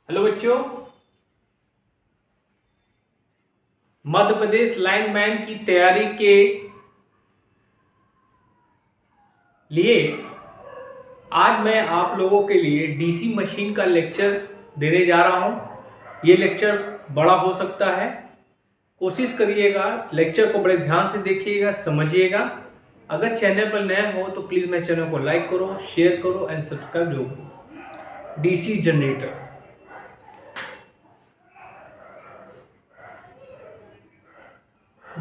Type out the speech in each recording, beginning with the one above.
Hello बच्चों, Madhya Pradesh lineman की तैयारी के लिए आज मैं आप लोगों के लिए डीसी मशीन का लेक्चर देने जा रहा हूं। ये लेक्चर बड़ा हो सकता है, कोशिश करिएगा लेक्चर को बड़े ध्यान से देखिएगा, समझिएगा। अगर चैनल पर नए हो तो प्लीज़ मेरे चैनल को लाइक करो, शेयर करो एंड सब्सक्राइब जरूर करो। डीसी जनरेटर,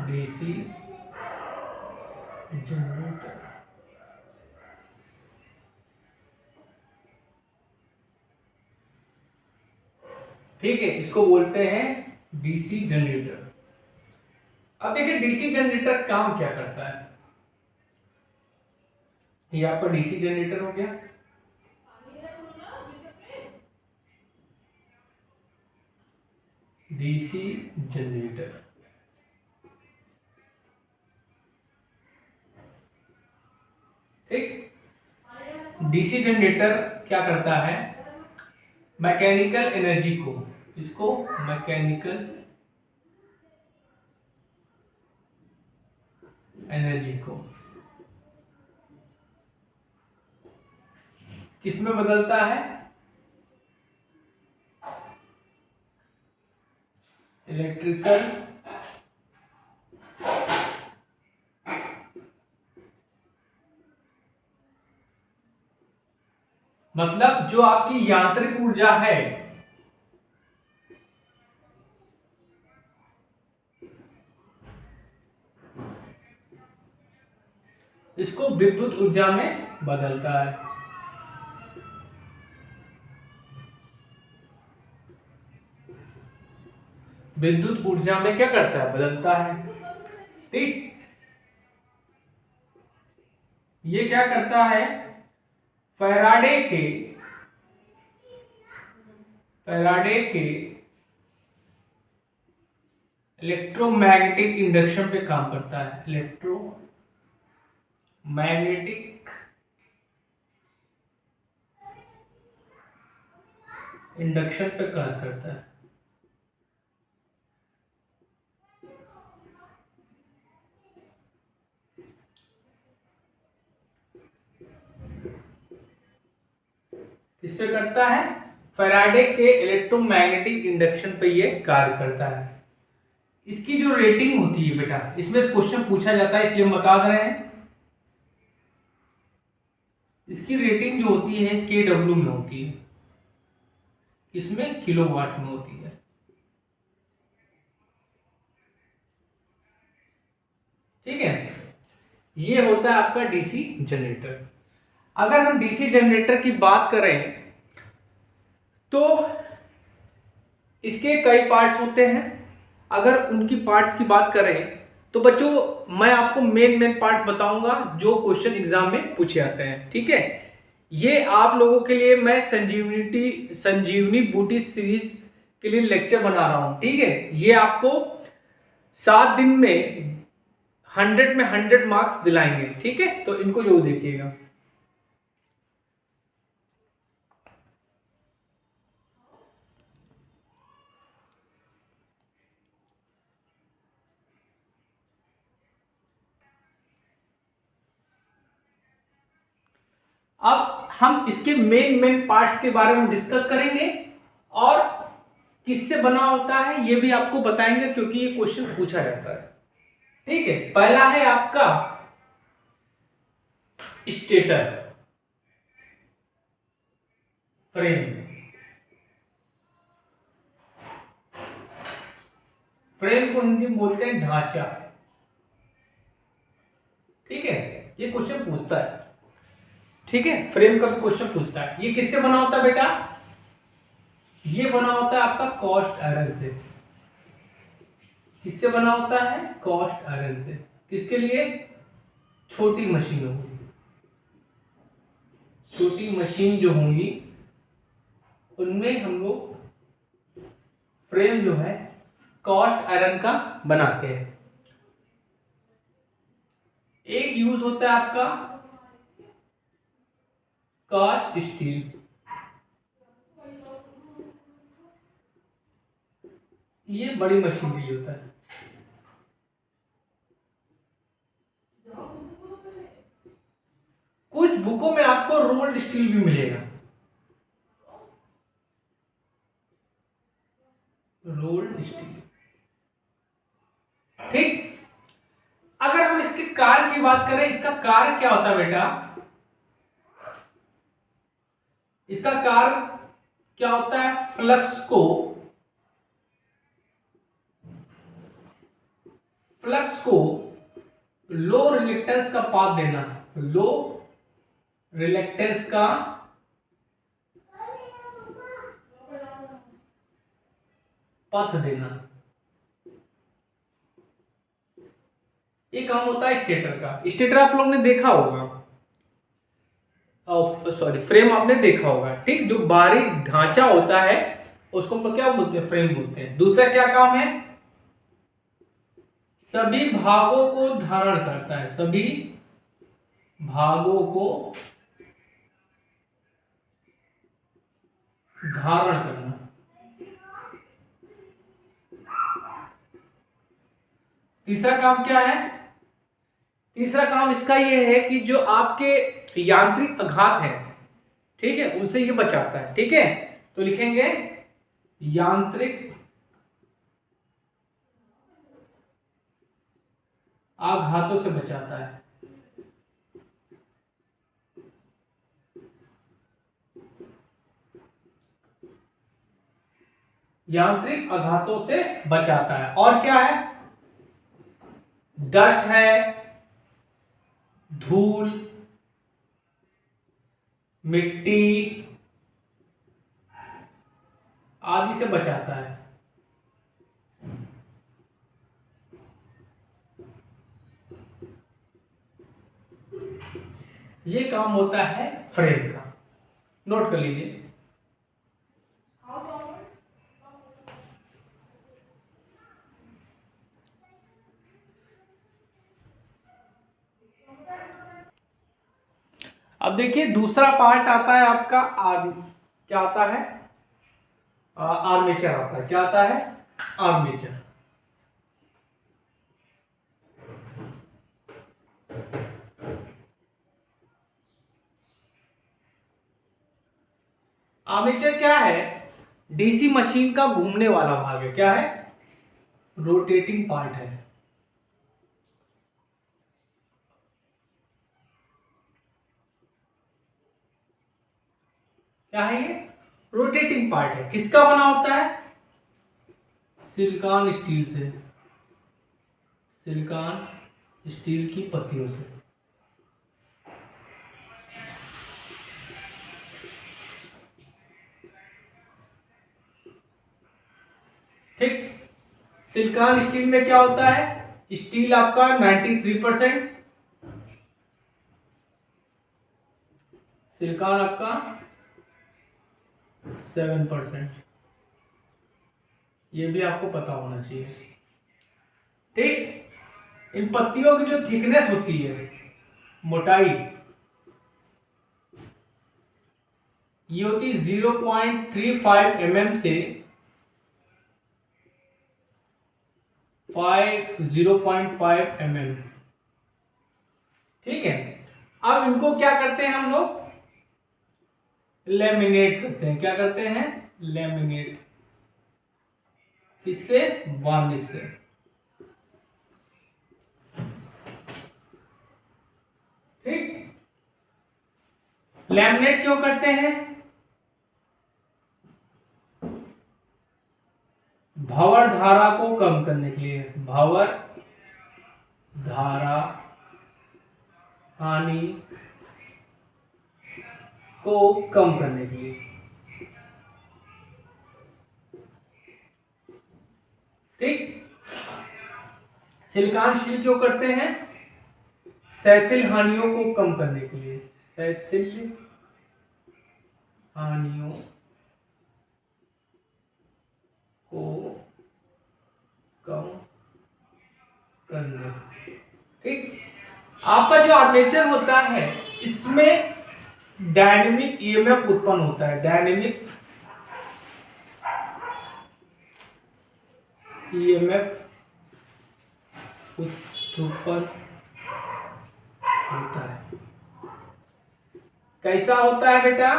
डीसी जनरेटर, ठीक है, इसको बोलते हैं डीसी जनरेटर। अब देखिए डीसी जनरेटर काम क्या करता है। ये आपका डीसी जनरेटर हो गया। डीसी जनरेटर, ठीक। डीसी जनरेटर क्या करता है, मैकेनिकल एनर्जी को, इसको मैकेनिकल एनर्जी को किसमें बदलता है, इलेक्ट्रिकल मतलब जो आपकी यांत्रिक ऊर्जा है इसको विद्युत ऊर्जा में बदलता है। विद्युत ऊर्जा में क्या करता है, बदलता है, ठीक। ये क्या करता है, फैराडे के इलेक्ट्रोमैग्नेटिक इंडक्शन पे काम करता है। इलेक्ट्रोमैग्नेटिक इंडक्शन पे कार्य करता है। किस पे करता है, फैराडे के इलेक्ट्रोमैग्नेटिक इंडक्शन पे ये कार्य करता है। इसकी जो रेटिंग होती है बेटा, इसमें क्वेश्चन पूछा जाता है इसलिए हम बता दे रहे हैं। इसकी रेटिंग जो होती है केडब्ल्यू में होती है, इसमें किलोवाट में होती है, ठीक है। ये होता है आपका डीसी जनरेटर। अगर हम डीसी जनरेटर की बात करें तो इसके कई पार्ट्स होते हैं। अगर उनकी पार्ट्स की बात करें तो बच्चों मैं आपको मेन पार्ट्स बताऊंगा जो क्वेश्चन एग्जाम में पूछे जाते हैं, ठीक है। ये आप लोगों के लिए मैं संजीवनी बूटी सीरीज के लिए लेक्चर बना रहा हूं, ठीक है। ये आपको 7 दिन में 100 में 100 मार्क्स दिलाएंगे, ठीक है। तो इनको जरूर देखिएगा। अब हम इसके मेन पार्ट्स के बारे में डिस्कस करेंगे और किससे बना होता है ये भी आपको बताएंगे, क्योंकि ये क्वेश्चन पूछा जाता है, ठीक है। पहला है आपका स्टेटर फ्रेम। फ्रेम को हिंदी में बोलते हैं ढांचा, ठीक है। ये क्वेश्चन पूछता है, ठीक है। फ्रेम का भी क्वेश्चन पूछता है। ये किससे बना होता है बेटा, ये बना होता है आपका कॉस्ट आयरन से। किससे बना होता है, कॉस्ट आयरन से। किसके लिए, छोटी मशीनों, छोटी मशीन जो होंगी उनमें हम लोग फ्रेम जो है कॉस्ट आयरन का बनाते हैं। एक यूज होता है आपका कास्ट स्टील, ये बड़ी मशीन के लिए होता है। कुछ बुकों में आपको रोल्ड स्टील भी मिलेगा, रोल्ड स्टील। ठीक, अगर हम इसके कार्य की बात करें, इसका कार्य क्या होता है बेटा, इसका कार्य क्या होता है, फ्लक्स को लो रिलेक्टेंस का पाथ देना, लो रिलेक्टेंस का पथ देना, ये काम होता है स्टेटर का। स्टेटर आप लोग ने देखा होगा, सॉरी फ्रेम आपने देखा होगा। ठीक, जो बारीक ढांचा होता है उसको हम क्या बोलते हैं, फ्रेम बोलते हैं। दूसरा क्या काम है, सभी भागों को धारण करता है, सभी भागों को धारण करना। तीसरा काम क्या है, तीसरा काम इसका ये है कि जो आपके यांत्रिक आघात है, ठीक है, उनसे ये बचाता है। ठीक है, तो लिखेंगे यांत्रिक आघातों से बचाता है। यांत्रिक आघातों से बचाता है। और क्या है, डस्ट है, धूल, मिट्टी आदि से बचाता है। ये काम होता है फ्रेम का, नोट कर लीजिए। अब देखिए दूसरा पार्ट आता है आपका क्या आता है, आर्मेचर आता है। क्या आता है, आर्मेचर। आर्मेचर क्या है, डीसी मशीन का घूमने वाला भाग है। क्या है, रोटेटिंग पार्ट है। क्या है ये, रोटेटिंग पार्ट है। किसका बना होता है, सिलिकॉन स्टील से, सिलिकॉन स्टील की पत्तियों से। ठीक, सिलिकॉन स्टील में क्या होता है, स्टील आपका 93%, सिलिकॉन आपका 7%। ये भी आपको पता होना चाहिए। ठीक, इन पत्तियों की जो थिकनेस होती है, मोटाई, ये होती है 0.35 mm से 0.5 mm। ठीक है, अब इनको क्या करते हैं हम लोग, लेमिनेट करते हैं। क्या करते हैं, लेमिनेट, किससे, वार्निश से। ठीक, लैमिनेट क्यों करते हैं, भंवर धारा को कम करने के लिए, भंवर धारा हानि को कम करने के लिए। ठीक, सिलिकॉन स्टील क्यों करते हैं, शैथिल हानियों को कम करने के लिए, शैथिल हानियों को कम करने। ठीक, आपका जो आर्मेचर होता है इसमें डायनेमिक ईएमएफ उत्पन्न होता है, डायनेमिक ईएमएफ उत्पन्न होता है। कैसा होता है बेटा?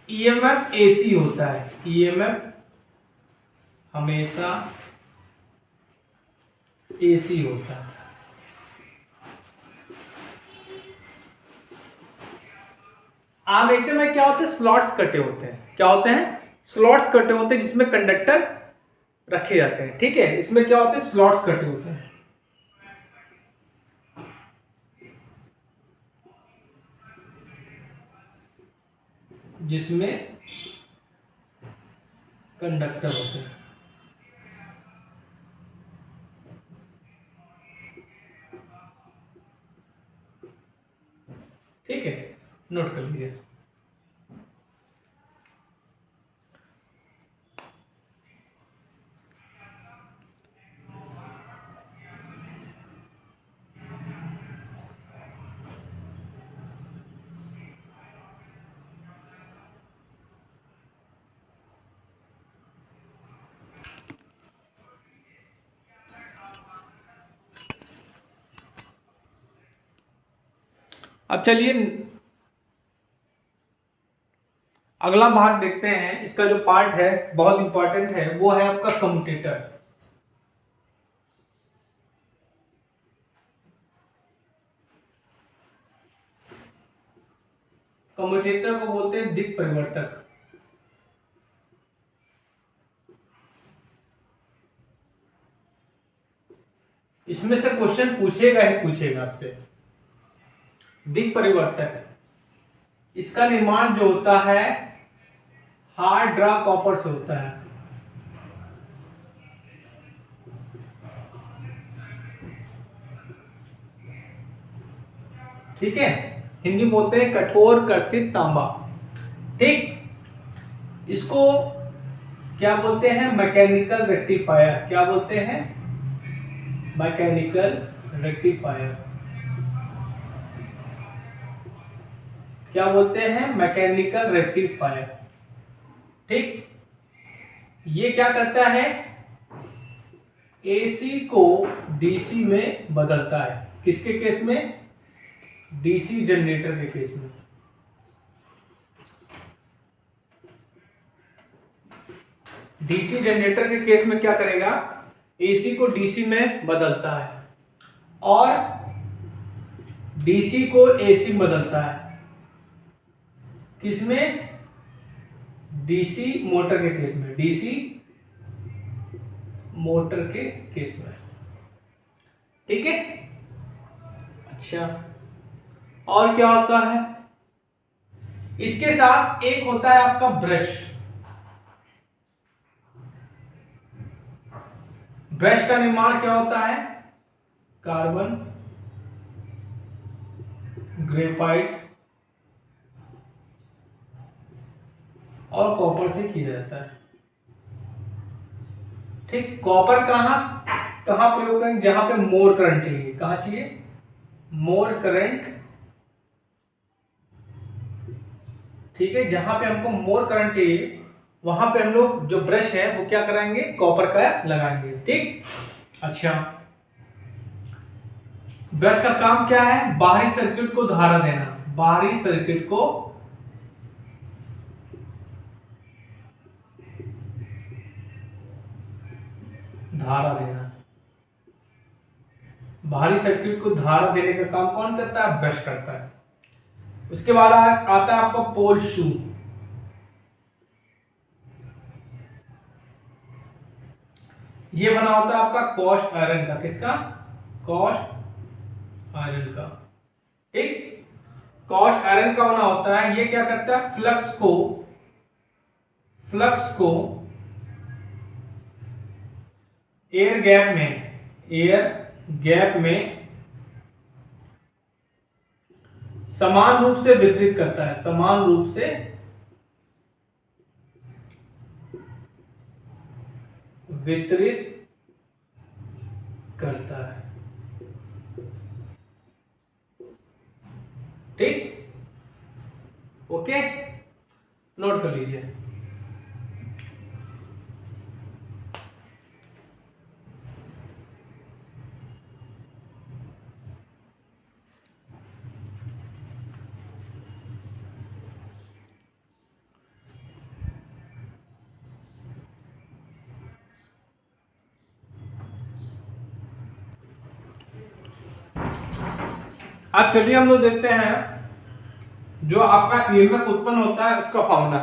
ईएमएफ एसी होता है। ईएमएफ हमेशा एसी होता है। आर्मेचर में क्या होते हैं? स्लॉट्स कटे होते हैं। क्या होते हैं? स्लॉट्स कटे होते हैं जिसमें कंडक्टर रखे जाते हैं। ठीक है, इसमें क्या होते हैं? स्लॉट्स कटे होते हैं। जिसमें कंडक्टर होते हैं। ठीक है, नोट कर लीजिए। अब चलिए अगला भाग देखते हैं। इसका जो पार्ट है बहुत इंपॉर्टेंट है, वो है आपका कम्यूटेटर। कम्यूटेटर को बोलते हैं दिक् परिवर्तक। इसमें से क्वेश्चन पूछेगा ही पूछेगा आपसे। दिक् परिवर्तक, इसका निर्माण जो होता है हार्ड ड्रा कॉपर से होता है। ठीक है, हिंदी में बोलते हैं कठोर कर्षित तांबा। ठीक, इसको क्या बोलते हैं? Mechanical rectifier. क्या बोलते हैं? Mechanical rectifier. क्या बोलते हैं? Mechanical rectifier. ठीक, ये क्या करता है? एसी को डीसी में बदलता है। किसके केस में? डीसी जनरेटर के केस में। डीसी जनरेटर के केस में क्या करेगा? एसी को डीसी में बदलता है और डीसी को एसी में बदलता है। किसमें? डीसी मोटर के केस में। डीसी मोटर के केस में। ठीक है, अच्छा, और क्या होता है? इसके साथ एक होता है आपका ब्रश। ब्रश का निर्माण क्या होता है? कार्बन, ग्रेफाइट और कॉपर से किया जाता है। ठीक, कॉपर कहां प्रयोग करेंगे? जहां पे मोर करंट चाहिए। कहां चाहिए? मोर करंट। ठीक है, जहां पे हमको मोर करंट चाहिए वहां पे हम लोग जो ब्रश है वो क्या कराएंगे? कॉपर का लगाएंगे। ठीक, अच्छा, ब्रश का काम क्या है? बाहरी सर्किट को धारा देना। बाहरी सर्किट को धारा देना। बाहरी सर्किट को धारा देने का काम कौन करता है? ब्रश करता है। उसके बाद आता है आपका पोल शू। ये बना होता है आपका कॉस्ट आयरन का। किसका? कॉस्ट आयरन का। ठीक, कॉस्ट आयरन का बना होता है। ये क्या करता है? फ्लक्स को एयर गैप में समान रूप से वितरित करता है। समान रूप से वितरित करता है। ठीक, ओके, नोट कर लीजिए। अब चलिए हम लोग देखते हैं जो आपका ईएमएफ उत्पन्न होता है उसका फॉर्मूला।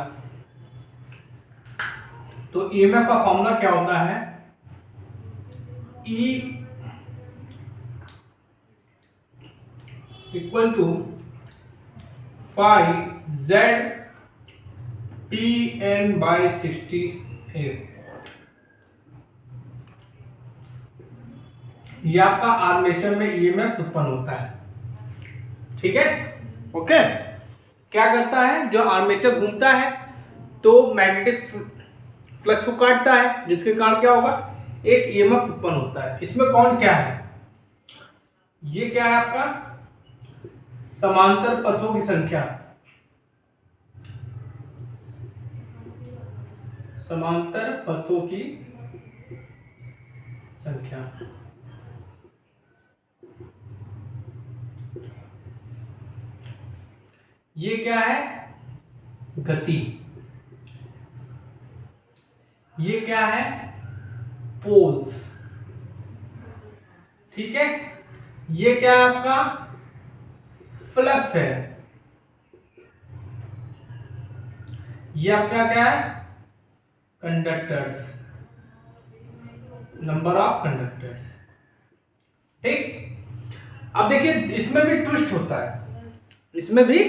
तो ईएमएफ का फॉर्मूला क्या होता है, E equal to five Z P N by 60 A. ये आपका आर्मेचर में ईएमएफ उत्पन्न होता है, ठीक है। ओके, क्या करता है, जो आर्मेचर घूमता है तो मैग्नेटिक फ्लक्स को काटता है, जिसके कारण क्या होगा, एक ईएमएफ उत्पन्न होता है। इसमें कौन क्या है, ये क्या है आपका समांतर पथों की संख्या, समांतर पथों की संख्या। ये क्या है, गति। ये क्या है, पोल्स, ठीक है। ये क्या है आपका फ्लक्स है। ये आपका क्या है, कंडक्टर्स, नंबर ऑफ कंडक्टर्स, ठीक। अब देखिए इसमें भी ट्विस्ट होता है, इसमें भी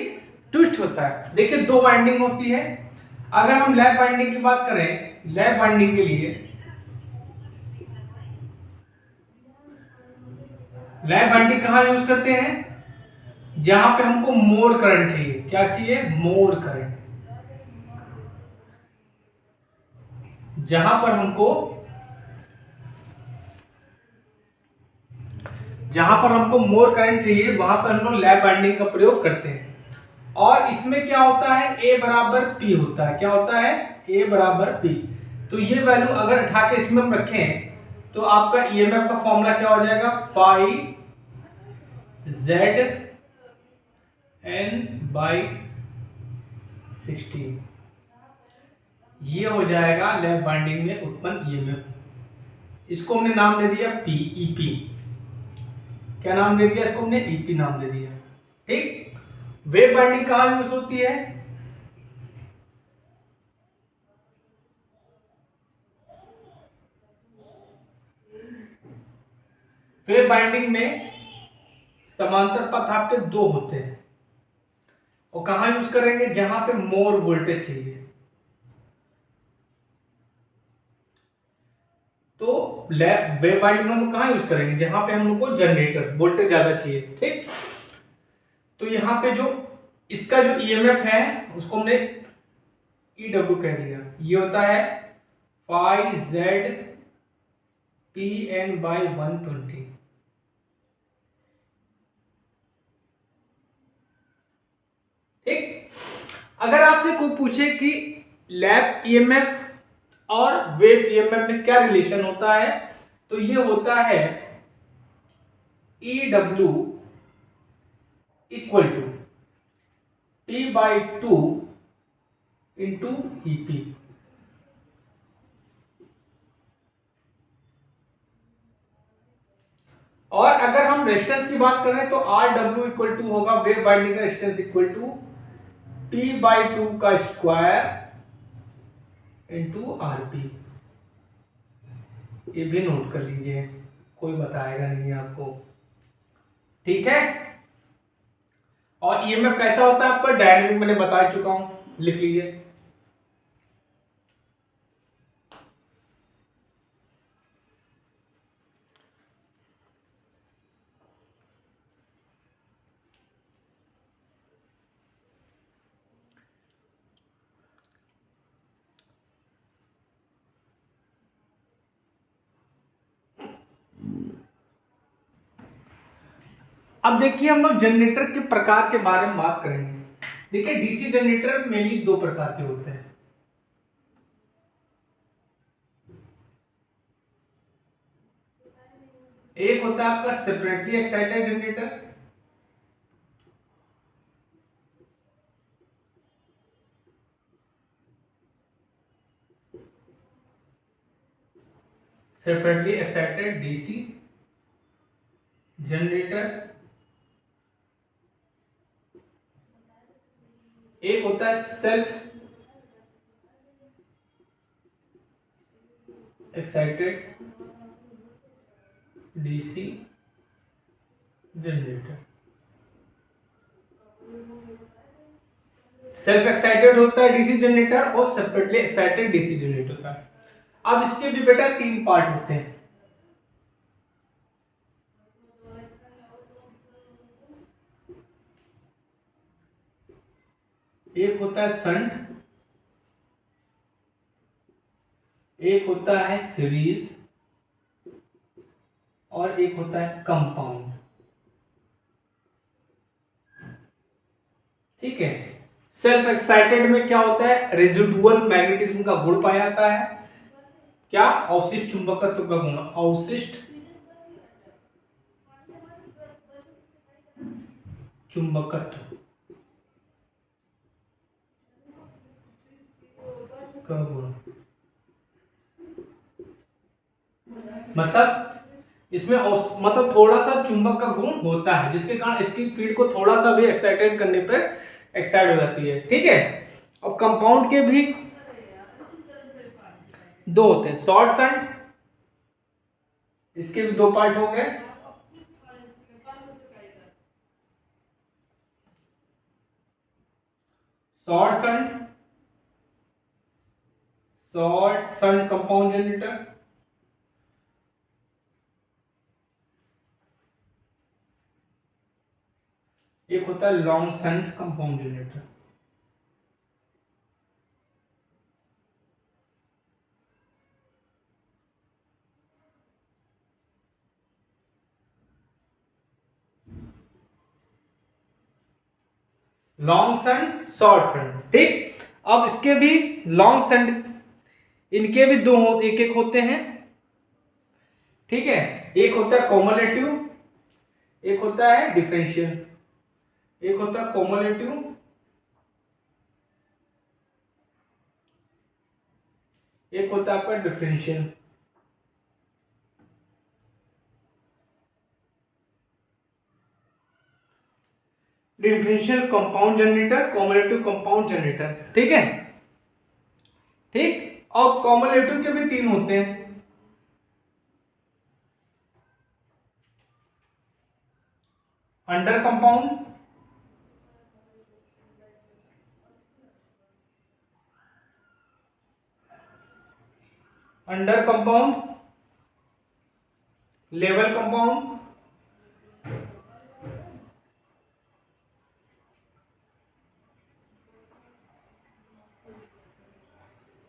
ट्विस्ट होता है। देखिए दो वाइंडिंग होती है। अगर हम लैप वाइंडिंग की बात करें, लैप वाइंडिंग के लिए लैप वाइंडिंग कहां यूज करते हैं, जहां पे हमको मोर करंट चाहिए। क्या चाहिए, मोर करंट। जहां पर हमको मोर करंट चाहिए, वहां पर हम लोग लैप वाइंडिंग का प्रयोग करते हैं। और इसमें क्या होता है, A बराबर P होता है। क्या होता है, A बराबर P। तो ये वैल्यू अगर उठा के इसमें हम रखें तो आपका ईएमएफ का फॉर्मूला क्या हो जाएगा, फाइव जेड एन बाई 60। ये हो जाएगा लैप वाइंडिंग में उत्पन्न ईएमएफ। इसको हमने नाम दे दिया P, EP। क्या नाम दे दिया इसको हमने, EP नाम दे दिया, ठीक। वेव वाइंडिंग कहां यूज होती है, वेव बाइंडिंग में समांतर पथ आपके दो होते हैं, और कहां यूज करेंगे, जहां पे मोर वोल्टेज चाहिए। तो वेव बाइंडिंग हम कहां यूज करेंगे, जहां पे हम लोग को जनरेटर वोल्टेज ज्यादा चाहिए, ठीक। तो यहां पे जो इसका जो ईएमएफ है उसको हमने EW कह दिया। ये होता है 5Z PN बाई 120, ठीक। अगर आपसे कोई पूछे कि लैप ईएमएफ और वेव ईएमएफ में क्या रिलेशन होता है, तो ये होता है EW equal to P by 2 into EP। और अगर हम रेजिस्टेंस की बात करें तो RW इक्वल टू होगा वेव बाइंडिंग का resistance equal to P by 2 का स्क्वायर इंटू RP। ये भी नोट कर लीजिए, कोई बताएगा नहीं आपको, ठीक है। और ईएमएफ कैसा होता है आपका, डायनेमिक मैंने बता चुका हूं, लिख लीजिए। अब देखिए हम लोग जनरेटर के प्रकार के बारे में बात करेंगे। देखिए डीसी जनरेटर मेनली दो प्रकार के होते हैं। एक होता है आपका separately excited generator, separately excited DC generator. एक होता है self excited DC generator. Self excited होता है डीसी जनरेटर और सेपरेटली एक्साइटेड डीसी जनरेटर होता है। अब इसके भी बेटा तीन पार्ट होते हैं। एक होता है शंट, एक होता है सीरीज और एक होता है कंपाउंड। ठीक है। सेल्फ एक्साइटेड में क्या होता है, रेजिडुअल मैग्नेटिज्म का गुण पाया जाता है। क्या, अवशिष्ट चुंबकत्व का गुण, अवशिष्ट चुंबकत्व का गुण। मतलब इसमें मतलब थोड़ा सा चुंबक का गुण होता है, जिसके कारण इसकी फील्ड को थोड़ा सा भी एक्साइटेड करने पर एक्साइट हो जाती है। ठीक है। अब कंपाउंड के भी दो होते हैं, शॉर्ट शंट, इसके भी दो पार्ट हो गए। शॉर्ट शंट कंपाउंड जनरेटर, एक होता है long shunt compound generator. Long shunt, short shunt. ठीक। अब इसके भी लॉन्ग शंट, इनके भी दो एक एक होते हैं। ठीक है। एक होता है कॉमुलेटिव, एक होता है डिफरेंशियल। एक होता है कॉमुलेटिव, एक होता है आपका differential. Differential compound generator, cumulative compound generator. ठीक है। ठीक। और कॉमुलेटिव के भी तीन होते हैं, under compound, under compound, level compound,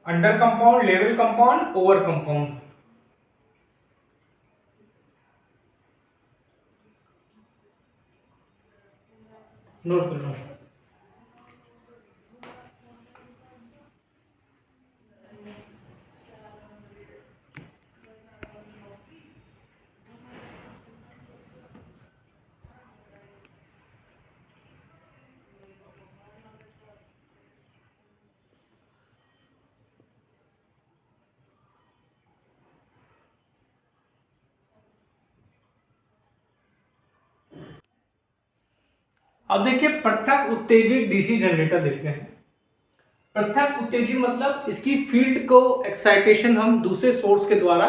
under compound, level compound, over compound. Note कर लो। अब देखिए पृथक उत्तेजित डीसी जनरेटर देखते हैं। पृथक उत्तेजित मतलब इसकी फील्ड को एक्साइटेशन हम दूसरे सोर्स के द्वारा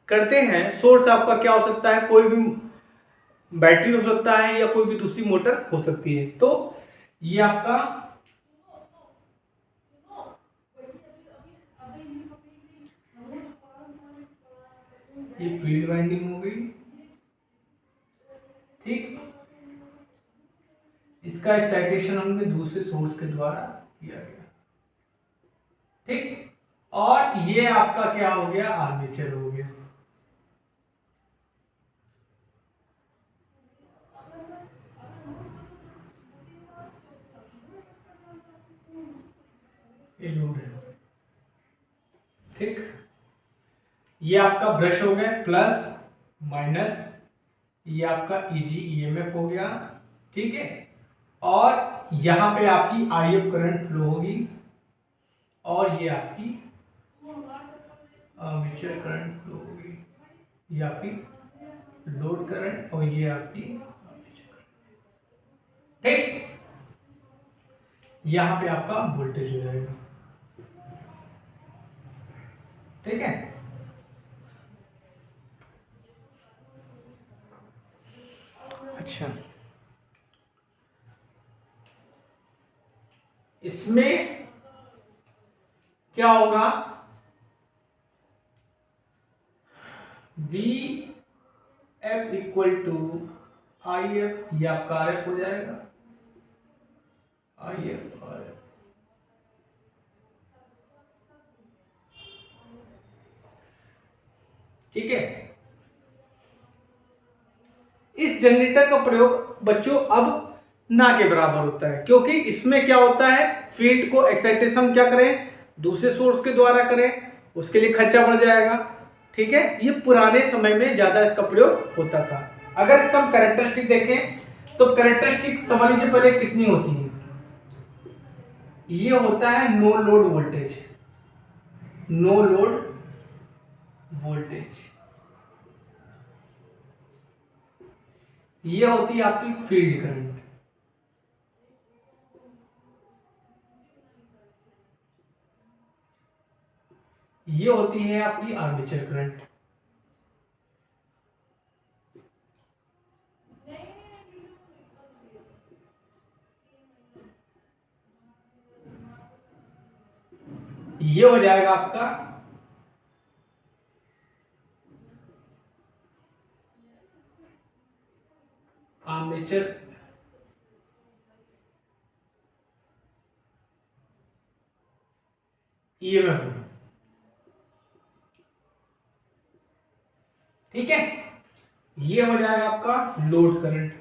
करते हैं। सोर्स आपका क्या हो सकता है, कोई भी बैटरी हो सकता है या कोई भी दूसरी मोटर हो सकती है। तो ये आपका ये फील्ड वाइंडिंग हो गई। ठीक। इसका एक्साइटेशन हमने दूसरे सोर्स के द्वारा किया गया। ठीक। और ये आपका क्या हो गया, आर्मेचर हो गया। ये लोड है। ठीक। ये आपका ब्रश हो गया, प्लस माइनस, ये आपका इजी ईएमएफ हो गया। ठीक है। और यहां पे आपकी आईएफ करंट फ्लो होगी और ये आपकी आर्मेचर करंट फ्लो होगी। ये आपकी लोड करंट और ये आपकी आर्मेचर करंट। ठीक। यहां पे आपका वोल्टेज हो जाएगा। ठीक है, अच्छा इसमें क्या होगा, V F equal to I F, ये आपका आर एफ हो जाएगा, आई एफ आर एफ। ठीक है, इस जनरेटर का प्रयोग बच्चों अब ना के बराबर होता है, क्योंकि इसमें क्या होता है, फील्ड को एक्साइटेशन क्या करें, दूसरे सोर्स के द्वारा करें, उसके लिए खर्चा बढ़ जाएगा। ठीक है, ये पुराने समय में ज्यादा इसका प्रयोग होता था। अगर इसका हम कैरेक्टरिस्टिक देखें तो कैरेक्टरिस्टिक समझ लीजिए पहले कितनी होती है, ये होता है no load voltage, no load voltage, ये होती है आपकी फील्ड करंट, ये होती है आपकी आर्मेचर करंट। ये हो जाएगा आपका आर्मेचर ईएमएफ। ठीक है, ये हो जाएगा आपका लोड करंट,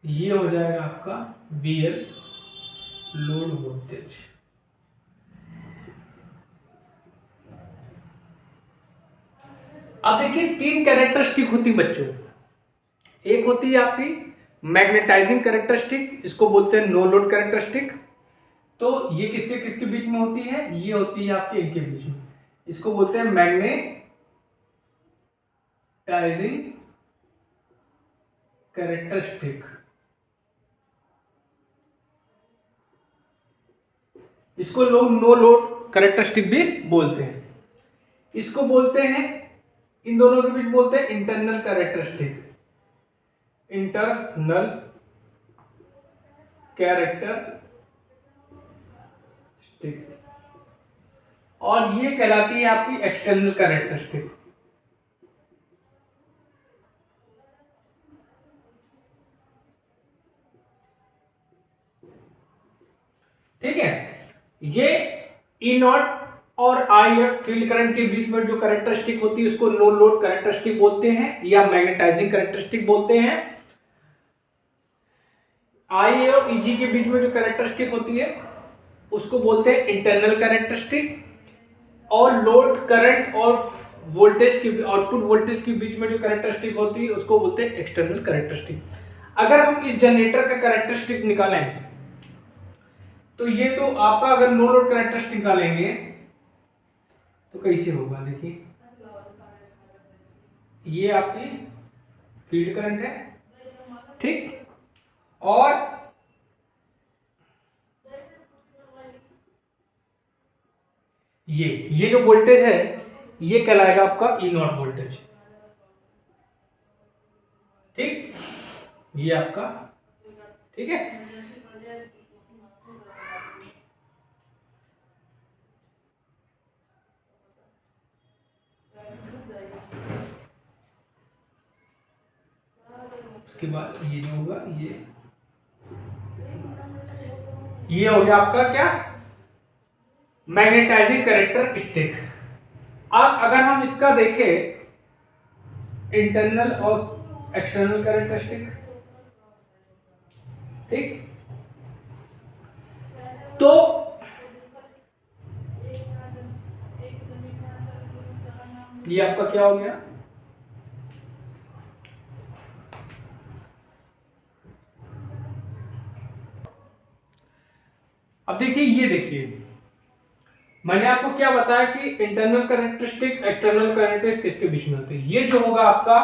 ये हो जाएगा आपका VL लोड वोल्टेज। अब देखिए तीन कैरेक्टरिस्टिक होती बच्चों, एक होती है आपकी मैग्नेटाइजिंग कैरेक्टरिस्टिक, इसको बोलते हैं नो लोड कैरेक्टरिस्टिक। तो ये किसके किसके बीच में होती है, ये होती है आपके इनके बीच में, इसको बोलते हैं मैग्नेटाइजिंग कैरेक्टरिस्टिक, इसको लोग नो लोड कैरेक्टरिस्टिक भी बोलते हैं। इसको बोलते हैं, इन दोनों के बीच बोलते हैं इंटरनल कैरेक्टरिस्टिक, इंटरनल कैरेक्टरिस्टिक, और ये कहलाती है आपकी एक्सटर्नल कैरेक्टरिस्टिक। ठीक है, ये ई नॉट और आई एफ फील्ड करंट के बीच में जो कैरेक्टरिस्टिक होती है उसको नो लोड कैरेक्टरिस्टिक बोलते हैं या मैग्नेटाइजिंग कैरेक्टरिस्टिक बोलते हैं। आई और ईजी के बीच में जो कैरेक्टरिस्टिक होती है उसको बोलते हैं इंटरनल कैरेक्टरिस्टिक, और लोड करंट और वोल्टेज की आउटपुट वोल्टेज के बीच में जो कैरेक्टरिस्टिक होती है उसको बोलते हैं एक्सटर्नल कैरेक्टरिस्टिक। अगर हम इस जनरेटर का कैरेक्टरिस्टिक निकालें तो ये तो आपका अगर नो लोड कैरेक्टरिस्टिक निकालेंगे तो कैसे होगा, देखिए ये आपकी फील्ड करंट है, ठीक, और ये जो वोल्टेज है ये कहलाएगा आपका ई नॉट वोल्टेज। ठीक, ये आपका, ठीक है, उसके बाद ये जो होगा ये हो गया आपका क्या, मैग्नेटाइजिंग कैरेक्टरिस्टिक। अब अगर हम इसका देखें इंटरनल और एक्सटर्नल कैरेक्टरिस्टिक, ठीक, तो ये आपका क्या हो गया, अब देखिए ये देखिए मैंने आपको क्या बताया कि इंटरनल कैरेक्टरिस्टिक एक्सटर्नल कैरेक्टरिस्टिक किसके बीच में होती है। ये जो होगा आपका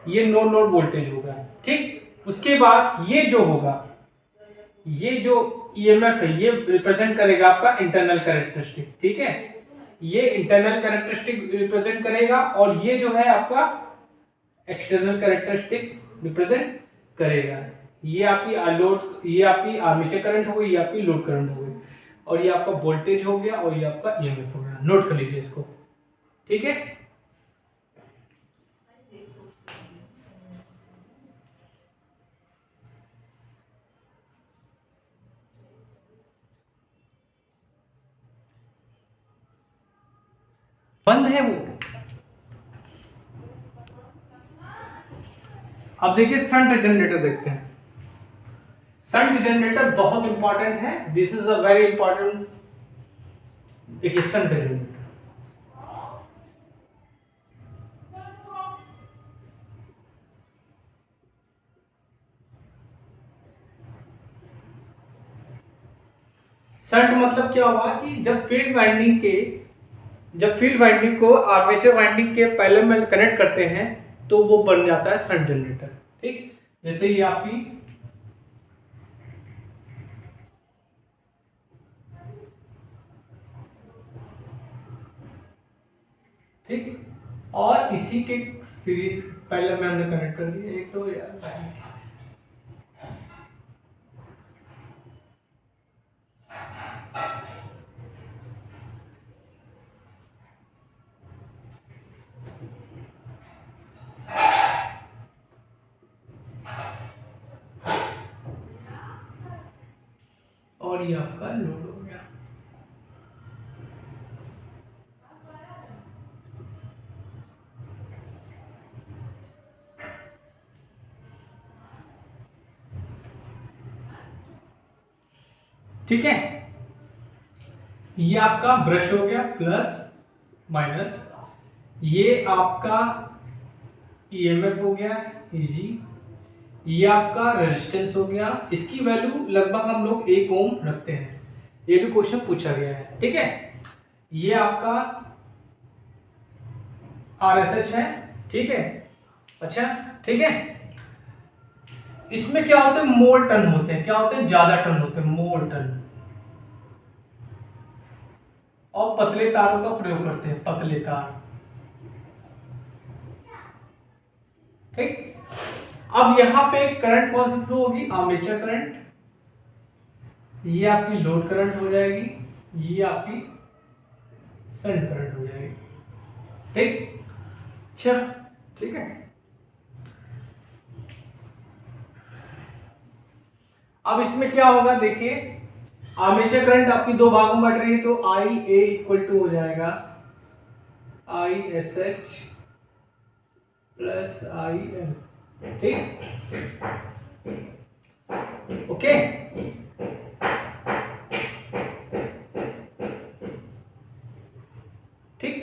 ये नो लोड वोल्टेज होगा। ठीक, उसके बाद ये जो होगा, ये जो ईएमएफ है ये रिप्रेजेंट करेगा आपका इंटरनल कैरेक्टरिस्टिक। ठीक है, ये इंटरनल कैरेक्टरिस्टिक रिप्रेजेंट करेगा और ये जो है आपका एक्सटर्नल कैरेक्टरिस्टिक रिप्रेजेंट करेगा। ये आपकी लोड, ये आपकी आर्मेचर करंट हो गई, ये आपकी लोड करंट हो गई, और ये आपका वोल्टेज हो गया और ये आपका ईएमएफ हो गया। नोट कर लीजिए इसको। ठीक है, बंद है वो। अब देखिए शंट जनरेटर देखते हैं। शंट जनरेटर बहुत इंपॉर्टेंट है। This is a very important shunt generator. Shunt मतलब क्या हुआ कि जब फील्ड वाइंडिंग को आर्मेचर वाइंडिंग के पैरेलल में कनेक्ट करते हैं तो वो बन जाता है शंट जनरेटर। ठीक, जैसे ये आपकी ठीक, और इसी के सीरीज पैरेलल में हमने कनेक्ट कर दिया। एक तो यार और ये आपका लोड हो गया। ठीक है, ये आपका ब्रश हो गया प्लस माइनस, ये आपका ईएमएफ हो गया Eg, ये आपका रेजिस्टेंस हो गया। इसकी वैल्यू लगभग हम लोग 1 ओम रखते हैं, ये भी क्वेश्चन पूछा गया है। ठीक है, ये आपका RSH है। ठीक है, अच्छा ठीक है, इसमें क्या होता है, मोल टन होते हैं। क्या होते हैं, ज्यादा टन होते हैं, मोल टन। और पतले तारों का प्रयोग करते हैं, पतले तार। ठीक, अब यहां पे करंट कौन सी फ्लो होगी, आर्मेचर करंट। ये आपकी लोड करंट हो जाएगी, ये आपकी शंट करंट हो जाएगी। ठीक, अच्छा ठीक है। अब इसमें क्या होगा देखिए, आर्मेचर करंट आपकी 2 भागों में बढ़ रही है, तो आई ए इक्वल टू हो जाएगा ISH प्लस IL। ठीक, ओके। ठीक,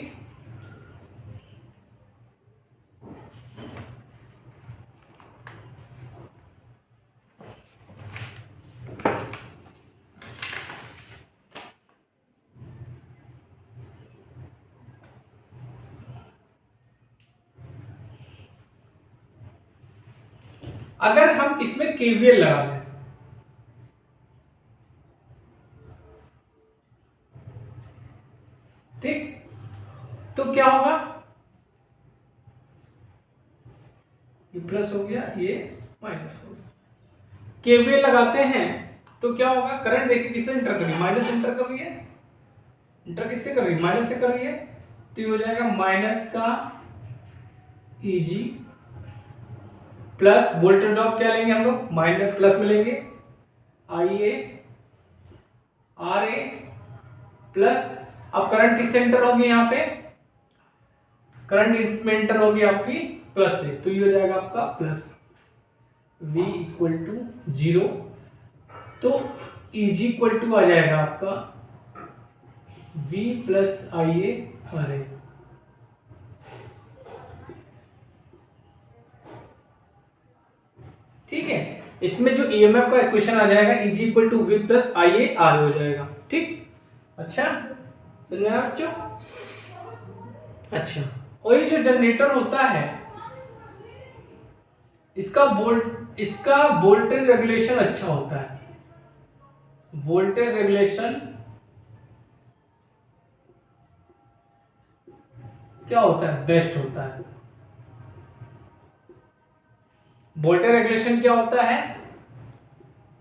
अगर हम इसमें केवीएल लगा दें, ठीक, तो क्या होगा, ये प्लस हो गया, ये माइनस हो गया। केवीएल लगाते हैं तो क्या होगा, करंट देखिए किससे इंटर कर रही है, माइनस इंटर कर रही है। इंटर किससे कर रही है, माइनस से कर रही है। तो ये हो जाएगा माइनस का Eg प्लस वोल्टेज ड्रॉप क्या लेंगे हम लोग, माइनस प्लस में लेंगे, IA RA प्लस। अब करंट किससे एंटर होगी, यहाँ पे करंट इसमें एंटर होगी आपकी प्लस से, तो ये हो जाएगा आपका प्लस V इक्वल टू 0। तो Eg इक्वल टू आ जाएगा आपका V प्लस IA RA। ठीक है, इसमें जो ईएमएफ का इक्वेशन आ जाएगा Eg equal to V plus IA R हो जाएगा। ठीक, अच्छा समझ में आया बच्चों। अच्छा, और ये जो जनरेटर होता है इसका वोल्टेज रेगुलेशन अच्छा होता है, वोल्टेज रेगुलेशन क्या होता है, बेस्ट होता है। वोल्टेज रेगुलेशन क्या होता है,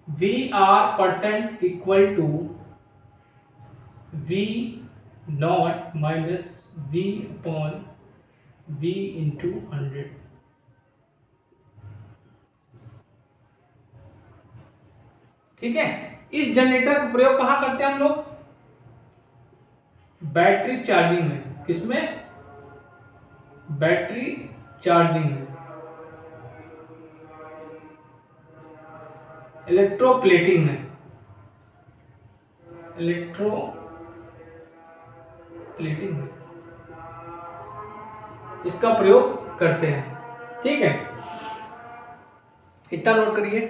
V R percent equal to V naught minus V upon V into 100। ठीक है, इस जनरेटर का प्रयोग कहां करते हैं हम लोग, बैटरी चार्जिंग में। किसमें, बैटरी चार्जिंग में, इलेक्ट्रोप्लेटिंग में, इलेक्ट्रोप्लेटिंग में इसका प्रयोग करते हैं। ठीक है, इतना नोट करिए।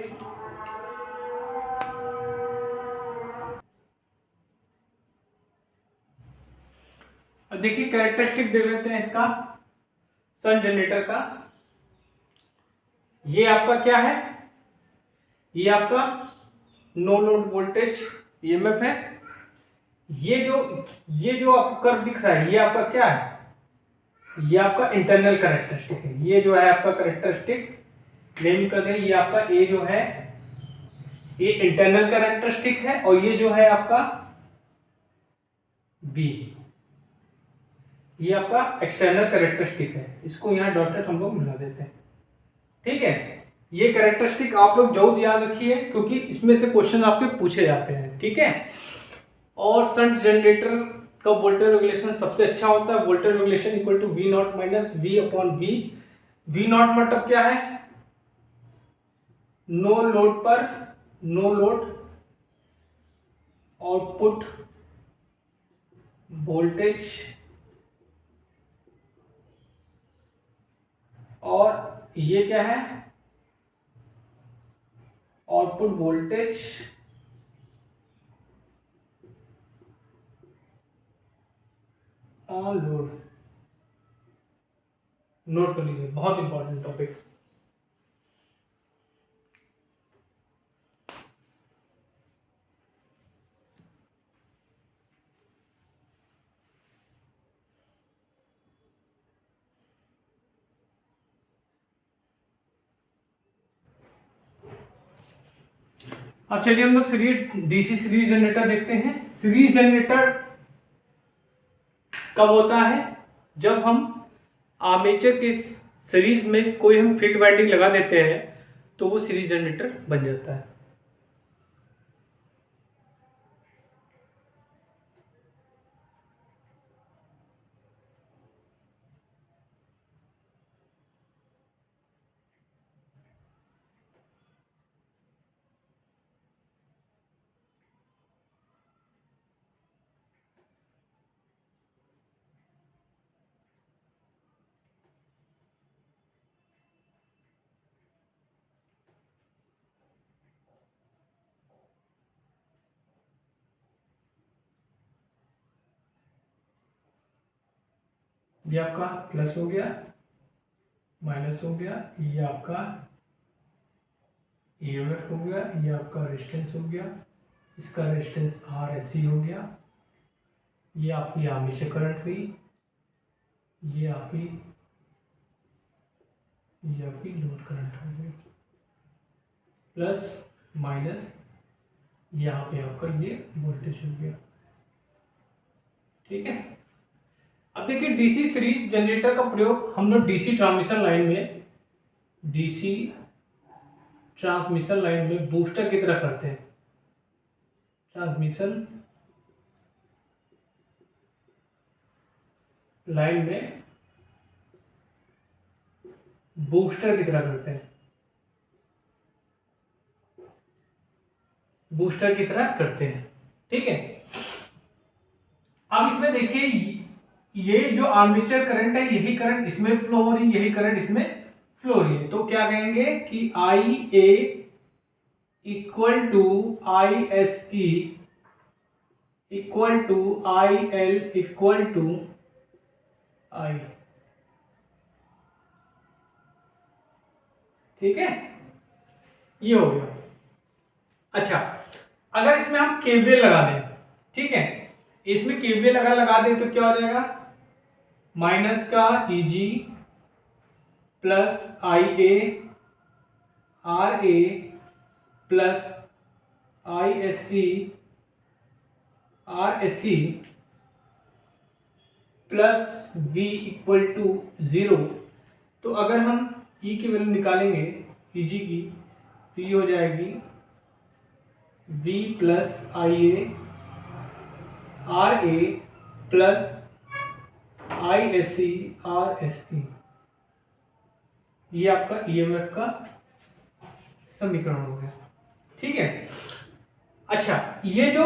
अब देखिए कैरेक्टरिस्टिक देख लेते हैं इसका, सन जनरेटर का। ये आपका क्या है, ये आपका नो लोड वोल्टेज ईएमएफ है। ये जो आपको कर्व दिख रहा है, ये आपका क्या है, ये आपका इंटरनल कैरेक्टरिस्टिक है। ये जो है आपका कैरेक्टरिस्टिक नेम कर दें, ये आपका ए जो है ये इंटरनल कैरेक्टरिस्टिक है, और ये जो है आपका बी, ये आपका एक्सटर्नल कैरेक्टरिस्टिक है। इसको यहाँ डॉटेड हम लोग मिला देते हैं। ठीक है, ये कैरेक्टरिस्टिक आप लोग जरूर याद रखिए, क्योंकि इसमें से क्वेश्चन आपके पूछे जाते हैं। ठीक है, और शंट जनरेटर का वोल्टेज रेगुलेशन सबसे अच्छा होता है। Voltage regulation equal to V naught minus V upon V. V naught मतलब क्या है, नो लोड पर नो लोड आउटपुट वोल्टेज, और ये क्या है, output voltage on load. Note कर लीजिए, बहुत इंपॉर्टेंट टॉपिक। अब चलिए हम लोग सीरीज डीसी सीरीज जनरेटर देखते हैं। सीरीज जनरेटर कब होता है, जब हम आर्मेचर के सीरीज में कोई हम फील्ड वाइंडिंग लगा देते हैं तो वो सीरीज जनरेटर बन जाता है। ये आपका प्लस हो गया, माइनस हो गया, ये आपका ईएमएफ हो गया, ये आपका रेजिस्टेंस हो गया, इसका रेजिस्टेंस आर एस सी हो गया, ये आपकी आर्मेचर करंट हुई, ये आपकी लोड करंट हो गई, प्लस माइनस यहाँ पे आपका ये वोल्टेज हो गया। ठीक है, अब देखिए डीसी सीरीज जनरेटर का प्रयोग हम लोग डीसी ट्रांसमिशन लाइन में बूस्टर की तरह करते हैं। ट्रांसमिशन लाइन में बूस्टर की तरह करते हैं, बूस्टर की तरह करते हैं। ठीक है, अब इसमें देखिए ये जो आर्मेचर करंट है, यही करंट इसमें फ्लो हो रही है, यही करंट इसमें फ्लो हो रही है। तो क्या कहेंगे कि I A equal to I S E equal to I L equal to I. ठीक है, ये हो गया। अच्छा, अगर इसमें हम केवीएल लगा दें, ठीक है, इसमें केवीएल लगा दें तो क्या हो जाएगा, माइनस का Eg plus Ia RA plus ISE RSE plus V equal to 0। तो अगर हम E की वैल्यू निकालेंगे Eg की, तो ये हो जाएगी V plus IA RA plus ISE RSE, ये आपका EMF का समीकरण हो गया। ठीक है। अच्छा, ये जो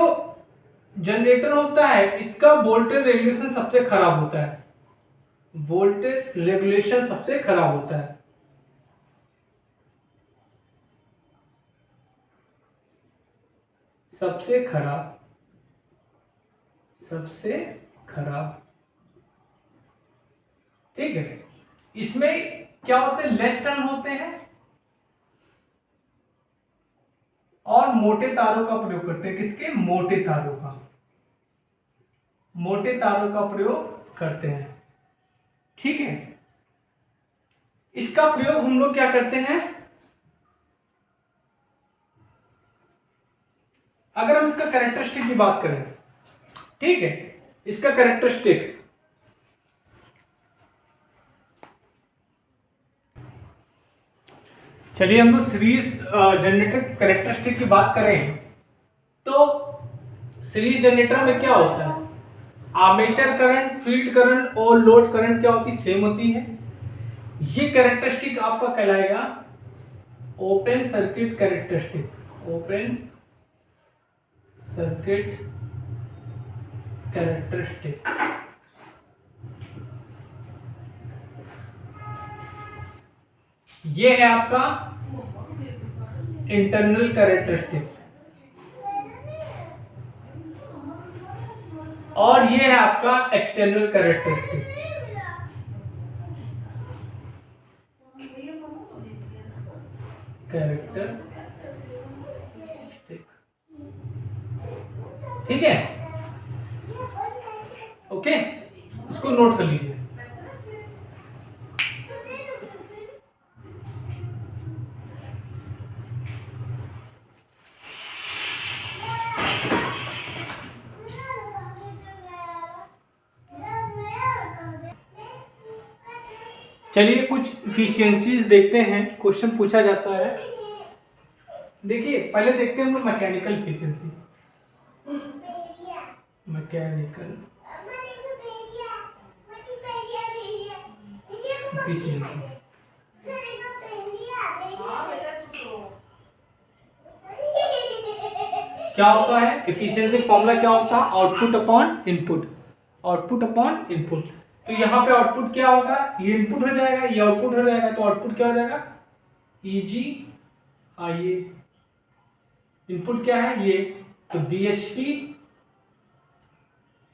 जनरेटर होता है इसका वोल्टेज रेगुलेशन सबसे खराब होता है, वोल्टेज रेगुलेशन सबसे खराब होता है। सबसे खराब, ठीक है। इसमें क्या होते हैं, लेस टर्न होते हैं और मोटे तारों का प्रयोग करते हैं। किसके, मोटे तारों का प्रयोग करते हैं। ठीक है, इसका प्रयोग हम लोग क्या करते हैं, अगर हम इसका कैरेक्टरिस्टिक की बात करें, ठीक है, इसका कैरेक्टरिस्टिक, चलिए हम लोग सीरीज जनरेटर कैरेक्टरिस्टिक की बात करें तो सीरीज जनरेटर में क्या होता है, आर्मेचर करंट, फील्ड करंट और लोड करंट क्या होती, सेम होती है। ये कैरेक्टरिस्टिक आपका कहलाएगा open circuit characteristic, open circuit characteristic. ये है आपका इंटरनल कैरेक्टरिस्टिक और ये है आपका एक्सटर्नल कैरेक्टरिस्टिक। ठीक है, ओके, इसको नोट कर लीजिए। चलिए कुछ इफिशियंसीज देखते हैं, क्वेश्चन पूछा जाता है। देखिए पहले देखते हैं हम लोग मैकेनिकल इफिशियंसी, मैकेनिकल इफिशियंसी। क्या होता है इफिशियंसी फॉर्मूला, क्या होता है, output upon input, output upon input. तो यहाँ पे आउटपुट क्या होगा, ये इनपुट हो जाएगा, ये आउटपुट हो जाएगा, तो आउटपुट क्या हो जाएगा, Eg Ia। इनपुट क्या है ये, तो bhp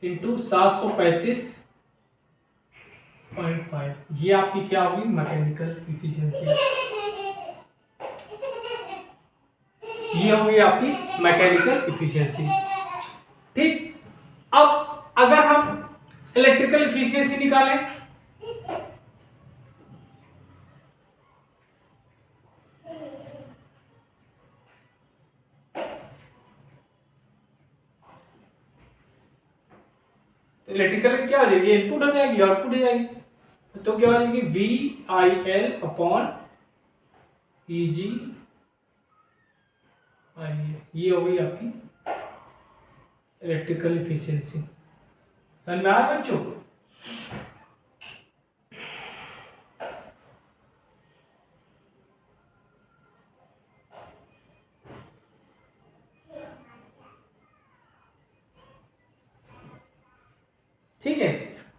इंटू 735.5, ये आपकी क्या होगी, मैकेनिकल इफिशियंसी, ये होगी आपकी मैकेनिकल इफिशियंसी। ठीक, अब अगर हम इलेक्ट्रिकल इफिशियंसी निकालें, तो इलेक्ट्रिकल क्या हो जाएगी, इनपुट हो जाएगी, आउटपुट हो जाएगी, तो क्या हो जाएगी, VIL अपॉन EG IA, ये हो गई आपकी इलेक्ट्रिकल इफिशियंसी। समझ में आया बच्चों, ठीक है।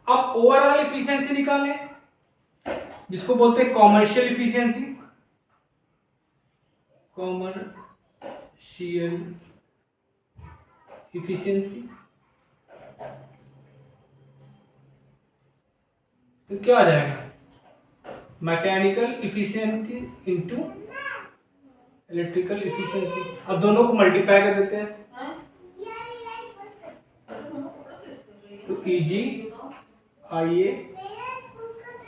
अब ओवरऑल इफिशियंसी निकालें, जिसको बोलते हैं कॉमर्शियल इफिशियंसी, कॉमर्शियल इफिशियंसी। तो क्या आ जाएगा, mechanical efficiency into electrical efficiency. अब दोनों को मल्टीप्लाई कर देते हैं, तो Eg IA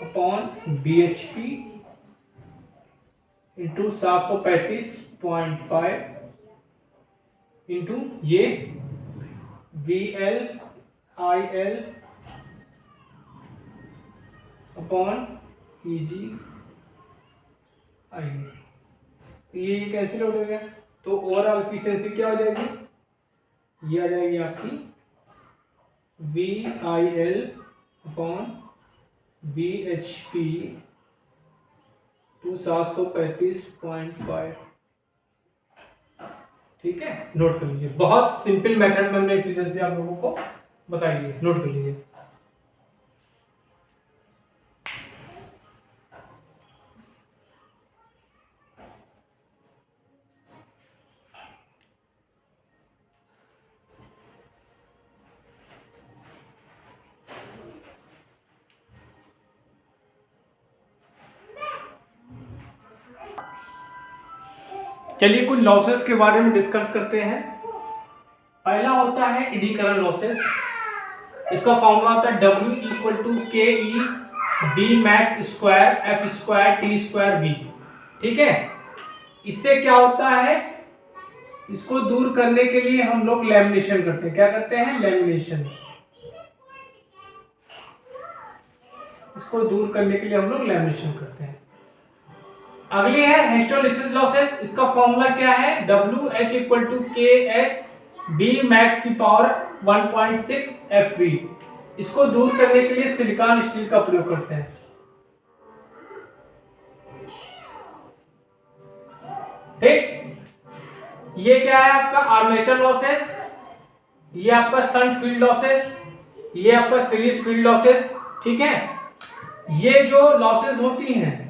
upon BHP into 735.5 into ये VL IL upon Eg IA। ये कैंसिल हो गया, तो ओवरऑल एफिशिएंसी क्या हो जाएगी, ये आ जाएगी आपकी VIL अपॉन BHP टू 735.5। ठीक है, नोट कर लीजिए। बहुत सिंपल मेथड में हमने एफिशिएंसी आप लोगों को बताई है, नोट कर लीजिए। चलिए कुछ लॉसेस के बारे में डिस्कस करते हैं। पहला होता है एडीकरण लॉसेस। इसका फॉर्मूला होता है W equal to KE B max square F square T square B। ठीक है, इससे क्या होता है, इसको दूर करने के लिए हम लोग लैमिनेशन करते हैं। क्या करते हैं, लैमिनेशन। इसको दूर करने के लिए हम लोग लैमिनेशन करते हैं। अगली है हिस्टोलिसिस लॉसेस। इसका फॉर्मूला क्या है, WH equal to KH B max की पावर 1.6 FV। इसको दूर करने के लिए सिलिकॉन स्टील का प्रयोग करते हैं। ठीक, ये क्या है आपका आर्मेचर लॉसेस, ये आपका शंट फील्ड लॉसेस, ये आपका सीरीज फील्ड लॉसेस। ठीक है, ये जो लॉसेस होती हैं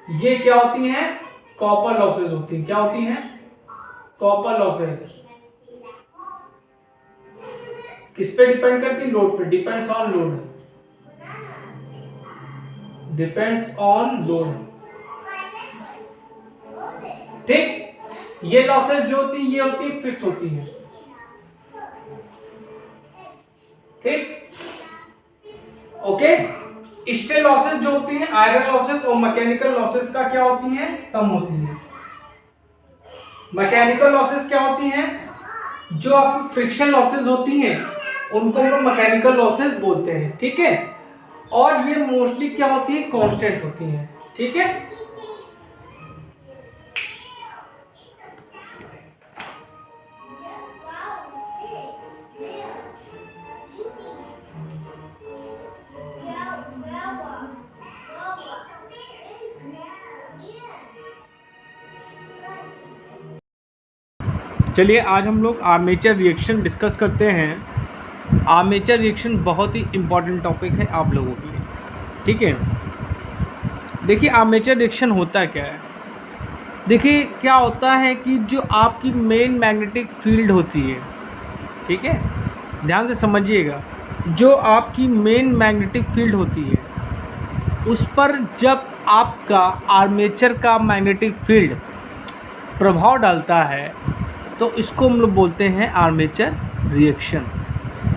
ये क्या होती हैं, कॉपर लॉसेस होती हैं। क्या होती हैं, कॉपर लॉसेस। किस पे डिपेंड करती है, लोड पे। Depends on load, depends on load. ठीक, ये लॉसेस जो होती है ये होती है फिक्स होती है। ठीक, ओके। स्टील लॉसेस जो होती हैं, आयरन लॉसेस और मैकेनिकल लॉसेस का क्या होती हैं, सम होती है। मैकेनिकल लॉसेस क्या होती हैं, जो आपकी फ्रिक्शन लॉसेस होती हैं उनको हम लोग मैकेनिकल लॉसेस बोलते हैं। ठीक है, और ये मोस्टली क्या होती है, कांस्टेंट होती हैं। ठीक है, चलिए आज हम लोग आर्मेचर रिएक्शन डिस्कस करते हैं। आर्मेचर रिएक्शन बहुत ही इम्पॉर्टेंट टॉपिक है आप लोगों के लिए। ठीक है, देखिए आर्मेचर रिएक्शन होता क्या है। देखिए क्या होता है कि जो आपकी मेन मैग्नेटिक फील्ड होती है, ठीक है, ध्यान से समझिएगा, जो आपकी मेन मैग्नेटिक फील्ड होती है उस पर जब आपका आर्मेचर का मैग्नेटिक फील्ड प्रभाव डालता है तो इसको हम लोग बोलते हैं आर्मेचर रिएक्शन,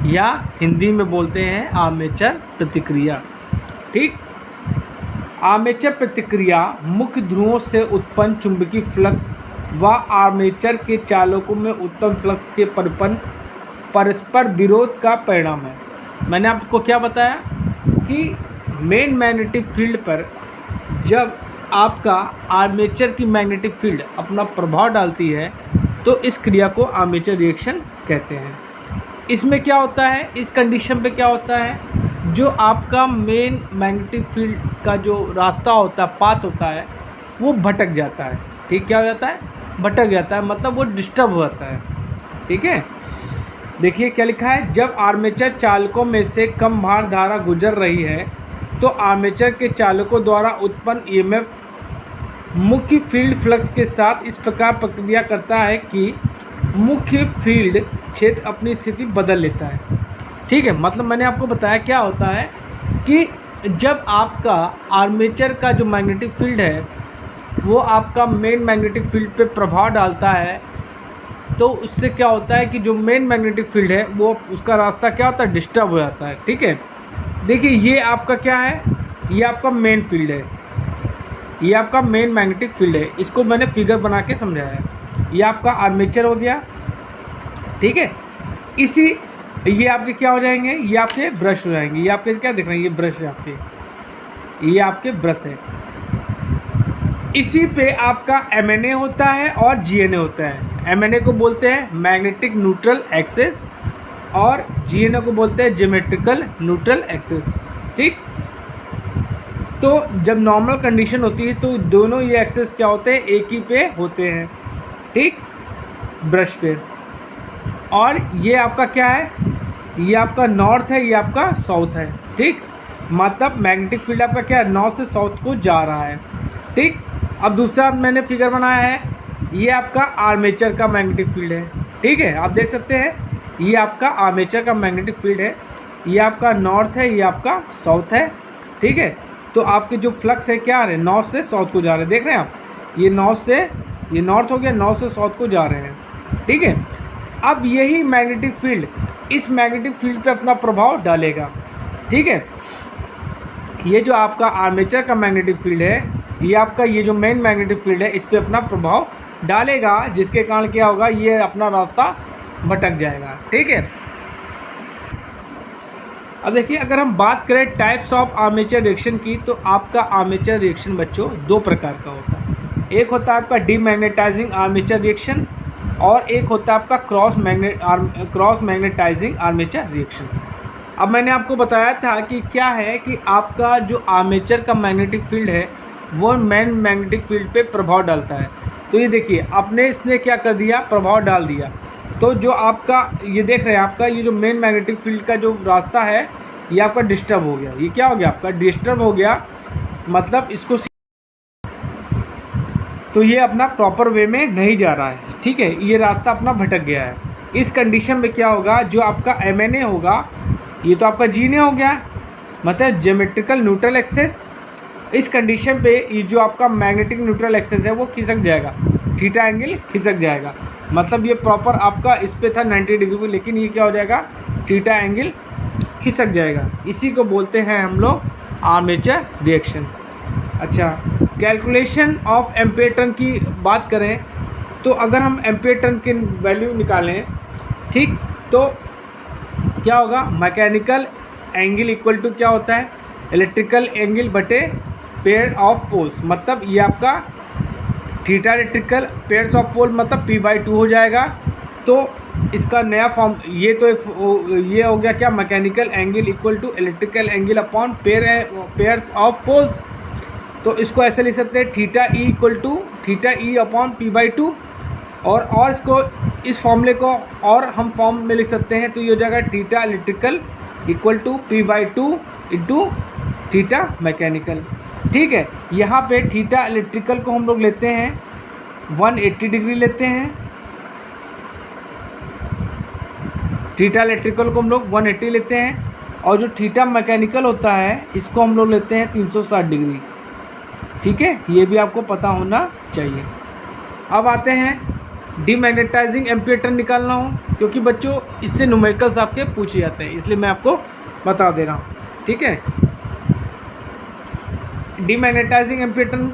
या हिंदी में बोलते हैं आर्मेचर प्रतिक्रिया। ठीक, आर्मेचर प्रतिक्रिया मुख्य ध्रुवों से उत्पन्न चुंबकीय फ्लक्स व आर्मेचर के चालकों में उत्पन्न फ्लक्स के परस्पर विरोध का परिणाम है। मैंने आपको क्या बताया कि मेन मैग्नेटिक फील्ड पर जब आपका आर्मेचर की मैग्नेटिक फील्ड अपना प्रभाव डालती है तो इस क्रिया को आर्मेचर रिएक्शन कहते हैं। इसमें क्या होता है, इस कंडीशन पे क्या होता है, जो आपका मेन मैग्नेटिक फील्ड का जो रास्ता होता है, पाथ होता है, वो भटक जाता है। ठीक, क्या हो जाता है, भटक जाता है, मतलब वो डिस्टर्ब हो जाता है। ठीक है, देखिए क्या लिखा है, जब आर्मेचर चालकों में से कम भार धारा गुजर रही है तो आर्मेचर के चालकों द्वारा उत्पन्न ईएमएफ मुख्य फील्ड फ्लक्स के साथ इस प्रकार प्रक्रिया करता है कि मुख्य फील्ड क्षेत्र अपनी स्थिति बदल लेता है। ठीक है, मतलब मैंने आपको बताया क्या होता है कि जब आपका आर्मेचर का जो मैग्नेटिक फील्ड है वो आपका मेन मैग्नेटिक फील्ड पे प्रभाव डालता है, तो उससे क्या होता है कि जो मेन मैग्नेटिक फील्ड है वो उसका रास्ता क्या होता है, डिस्टर्ब हो जाता है। ठीक है, देखिए ये आपका क्या है, ये आपका मेन फील्ड है, ये आपका मेन मैग्नेटिक फील्ड है, इसको मैंने फिगर बना के समझाया है। ये आपका आर्मेचर हो गया। ठीक है, इसी ये आपके क्या हो जाएंगे, ये आपके ब्रश हो जाएंगे। ये आपके क्या दिख रहे हैं, ये ब्रश है आपके, ये आपके ब्रश है। इसी पे आपका MNA होता है और GNA होता है। MNA को बोलते हैं मैग्नेटिक न्यूट्रल एक्सेस और GNA को बोलते हैं ज्योमेट्रिकल न्यूट्रल एक्सेस। ठीक, तो जब नॉर्मल कंडीशन होती है तो दोनों ये एक्सेस क्या होते हैं, एक ही पे होते हैं। ठीक, ब्रश पे। और ये आपका क्या है, ये आपका नॉर्थ है, ये आपका साउथ है। ठीक, मतलब मैग्नेटिक फील्ड आपका क्या है, नॉर्थ से साउथ को जा रहा है। ठीक, अब दूसरा मैंने फिगर बनाया है, ये आपका आर्मेचर का मैग्नेटिक फील्ड है। ठीक है, आप देख सकते हैं ये आपका आर्मेचर का मैग्नेटिक फील्ड है, ये आपका नॉर्थ है, ये आपका साउथ है। ठीक है, तो आपके जो फ्लक्स है क्या आ रहे हैं, नॉर्थ से साउथ को जा रहे हैं। देख रहे हैं आप, ये नॉर्थ से, ये नॉर्थ हो गया, नॉर्थ से साउथ को जा रहे हैं। ठीक है, अब यही मैग्नेटिक फील्ड इस मैग्नेटिक फील्ड पे अपना प्रभाव डालेगा। ठीक है, ये जो आपका आर्मेचर का मैग्नेटिक फील्ड है, ये आपका ये जो मेन मैग्नेटिक फील्ड है, इस पे अपना प्रभाव डालेगा, जिसके कारण क्या होगा, ये अपना रास्ता भटक जाएगा। ठीक है, अब देखिए अगर हम बात करें टाइप्स ऑफ आर्मेचर रिएक्शन की, तो आपका आर्मेचर रिएक्शन बच्चों दो प्रकार का होता है। एक होता है आपका डीमैग्नेटाइजिंग आर्मेचर रिएक्शन और एक होता है आपका क्रॉस मैग्नेटाइजिंग आर्मेचर रिएक्शन। अब मैंने आपको बताया था कि क्या है कि आपका जो आर्मेचर का मैग्नेटिक फील्ड है वो मेन मैग्नेटिक फील्ड पे प्रभाव डालता है। तो ये देखिए आपने इसने क्या कर दिया, प्रभाव डाल दिया। तो जो आपका ये देख रहे हैं, आपका ये जो मेन मैग्नेटिक फील्ड का जो रास्ता है ये आपका डिस्टर्ब हो गया। ये क्या हो गया, आपका डिस्टर्ब हो गया, मतलब इसको, तो ये अपना प्रॉपर वे में नहीं जा रहा है। ठीक है, ये रास्ता अपना भटक गया है। इस कंडीशन में क्या होगा, जो आपका MNA होगा, ये तो आपका GNA हो गया, मतलब ज्योमेट्रिकल न्यूट्रल एक्सेस। इस कंडीशन पे ये जो आपका मैग्नेटिक न्यूट्रल एक्सेस है वो खिसक जाएगा, थीटा एंगल खिसक जाएगा। मतलब ये प्रॉपर आपका इस पे था 90 डिग्री पे, लेकिन ये क्या हो जाएगा, थीटा एंगल खिसक जाएगा। इसी को बोलते हैं हम लोग आर्मेचर रिएक्शन। अच्छा, कैलकुलेशन ऑफ एम्पीयर टर्न की बात करें तो अगर हम एम्पीयर टर्न की वैल्यू निकालें, ठीक, तो क्या होगा, मैकेनिकल एंगल इक्वल टू क्या होता है, इलेक्ट्रिकल एंगल बटे पेयर ऑफ पोल्स। मतलब ये आपका थीटा इलेक्ट्रिकल पेयर्स ऑफ पोल मतलब P/2 हो जाएगा। तो इसका नया फॉर्म ये तो ये हो गया क्या, mechanical angle equal to electrical angle upon pairs of poles. तो इसको ऐसे लिख सकते हैं, theta E equal to theta E upon P/2। और इसको इस फॉर्मूले को और हम फॉर्म में लिख सकते हैं, तो ये हो जाएगा theta electrical equal to P/2 into theta mechanical. ठीक है, यहाँ पे थीटा इलेक्ट्रिकल को हम लोग लेते हैं 180 डिग्री लेते हैं, थीटा इलेक्ट्रिकल को हम लोग 180 लेते हैं, और जो थीटा मैकेनिकल होता है इसको हम लोग लेते हैं 360 डिग्री। ठीक है, ये भी आपको पता होना चाहिए। अब आते हैं डीमैग्नेटाइजिंग एम्पीयर टर्न निकालना हो, क्योंकि बच्चों इससे न्यूमेरिकल्स आपके पूछे जाते हैं, इसलिए मैं आपको बता दे रहा हूँ। ठीक है, डीमैग्नेटाइजिंग एम्पीयर टर्न,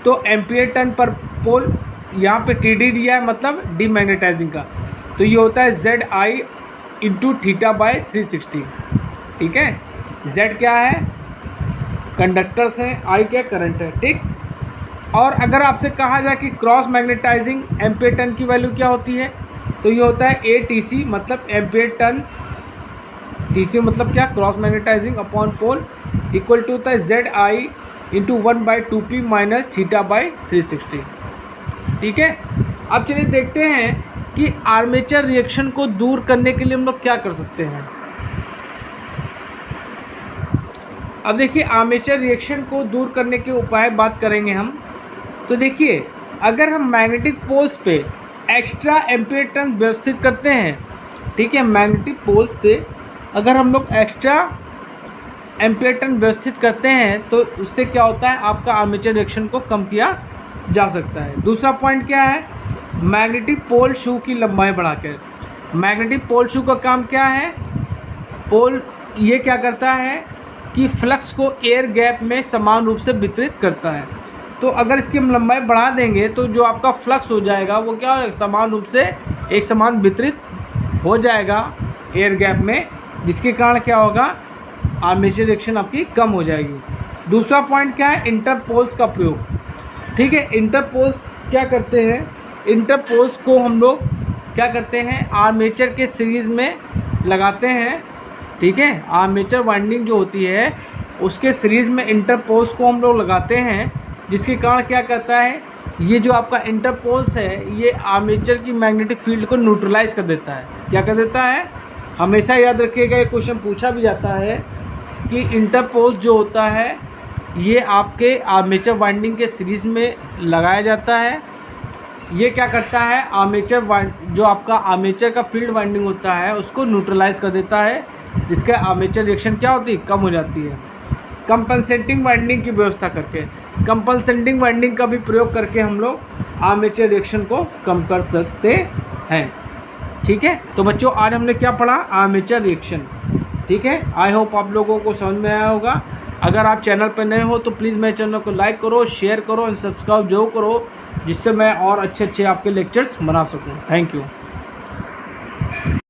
तो एम्पीयर टर्न पर पोल, यहाँ पे TD दिया है मतलब डीमैग्नेटाइजिंग का, तो ये होता है ZI इंटू थीटा बाय 360। ठीक है, Z क्या है, कंडक्टर्स हैं, I क्या करंट है। ठीक, और अगर आपसे कहा जाए कि क्रॉस मैग्नेटाइजिंग एम्पीयर टर्न की वैल्यू क्या होती है, तो ये होता है ATC मतलब एम्पीयर टर्न, TC मतलब क्या, cross magnetising upon pole, equal to होता है ZI into 1/2P minus theta by 360। ठीक है, अब चलिए देखते हैं कि आर्मेचर रिएक्शन को दूर करने के लिए हम लोग क्या कर सकते हैं। अब देखिए आर्मेचर रिएक्शन को दूर करने के उपाय बात करेंगे हम। तो देखिए अगर हम मैग्नेटिक पोल्स पे एक्स्ट्रा एम्पीयर टर्न व्यवस्थित करते हैं, ठीक है, मैग्नेटिक पोल्स पे अगर हम लोग एक्स्ट्रा एम्पीयर टर्न व्यवस्थित करते हैं तो उससे क्या होता है, आपका आर्मेचर रिएक्शन को कम किया जा सकता है। दूसरा पॉइंट क्या है, मैग्नेटिक पोल शू की लंबाई बढ़ाकर। मैग्नेटिक पोल शू का काम क्या है, पोल ये क्या करता है कि फ्लक्स को एयर गैप में समान रूप से वितरित करता है। तो अगर इसकी हम लंबाई बढ़ा देंगे तो जो आपका फ्लक्स हो जाएगा वो क्या हो, समान रूप से एक समान वितरित हो जाएगा एयर गैप में, जिसके कारण क्या होगा, आर्मेचर रिएक्शन आपकी कम हो जाएगी। दूसरा पॉइंट क्या है, इंटरपोल्स का प्रयोग। ठीक है, इंटरपोल्स क्या करते हैं, इंटरपोल्स को हम लोग क्या करते हैं, आर्मेचर के सीरीज़ में लगाते हैं। ठीक है, आर्मेचर वाइंडिंग जो होती है उसके सीरीज़ में इंटरपोल्स को हम लोग लगाते हैं, जिसके कारण क्या करता है, ये जो आपका इंटरपोल्स है ये आर्मेचर की मैग्नेटिक फील्ड को न्यूट्रलाइज कर देता है। क्या कर देता है, हमेशा याद रखिएगा, ये क्वेश्चन पूछा भी जाता है कि इंटरपोल्स जो होता है ये आपके आर्मेचर वाइंडिंग के सीरीज़ में लगाया जाता है। ये क्या करता है, आर्मेचर जो आपका आर्मेचर का फील्ड वाइंडिंग होता है उसको न्यूट्रलाइज कर देता है, जिसका आर्मेचर रिएक्शन क्या होती है, कम हो जाती है। कंपनसेटिंग वाइंडिंग की व्यवस्था करके, कंपनसेटिंग वाइंडिंग का भी प्रयोग करके हम लोग आर्मेचर रिएक्शन को कम कर सकते हैं। ठीक है, तो बच्चों आज हमने क्या पढ़ा, आर्मेचर रिएक्शन। ठीक है, आई होप आप लोगों को समझ में आया होगा। अगर आप चैनल पर नए हो तो प्लीज़ मेरे चैनल को लाइक करो, शेयर करो और सब्सक्राइब जरूर करो, जिससे मैं और अच्छे अच्छे आपके लेक्चर्स बना सकूं। Thank you.